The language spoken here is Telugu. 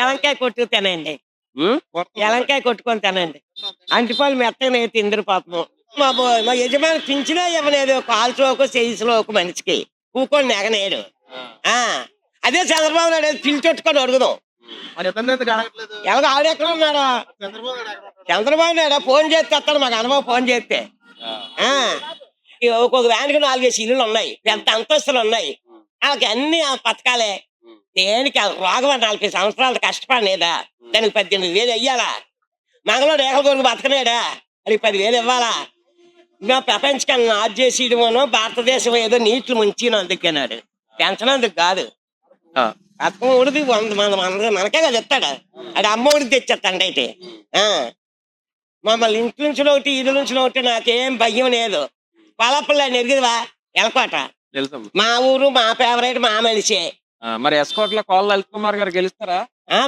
ఎలంకాయ కొట్టుకు తినండి, ఉం? ఎలంకాయ కొట్టుకొని తినండి. అంటిపాలు మెత్తగా తిందరు పాపము. మా యజమాని పింఛనే ఇవ్వలేదు, కాలు చోకు చేయిసులో ఒక మనిషికి కూకొని నెగనేడు. ఆ అదే చంద్రబాబు నాయుడు పిలిచొట్టుకొని అడుగుదాం. మరి ఇబ్బంది ఎందుకు అడగట్లేదు? ఎవరు ఆడెక్కడ ఉన్నాడా చంద్రబాబు నాయుడు? ఫోన్ చేస్తే వస్తాడు, మాకు అనుభవం ఫోన్ చేస్తే. ఆ ఒక్కొక్క వ్యాన్కి 4 ఇల్లులు ఉన్నాయి, పెద్ద అంతస్తులు ఉన్నాయి, వాళ్ళకి అన్ని ఆ పథకాలే. దేనికి రోగం 40 సంవత్సరాలు కష్టపడలేదా, దానికి 18,000 వెయ్యాలా? మంగళూరు రేఖల కొరకు బతకనేడా, అది 10,000 ఇవ్వాలా? ఇంకా ప్రపంచకాన్ని ఆర్ట్ చేసేయడమోనో భారతదేశం ఏదో నీటిని ముంచినందుకన్నాడు, పెంచనందుకు కాదు. ఆ, పథకం ఉడిది 100 మంది మనకే కదా ఇస్తాడు, అది అమ్మ ఉడికి తెచ్చేస్తాడు. అయితే మమ్మల్ని ఇంటి నుంచి ఒకటి ఇల్లు నుంచి ఒకటి నాకేం భయం లేదు. పొలపల్లి నెరిగిదివా ఎలకోట తెలుసమ్మా. మా ఊరు, మా ఫేవరెట్, మా మనిషే. మరి ఎస్కోట్ లో కోళ్ళ లలిత్ కుమార్ గారు గెలుస్తారా?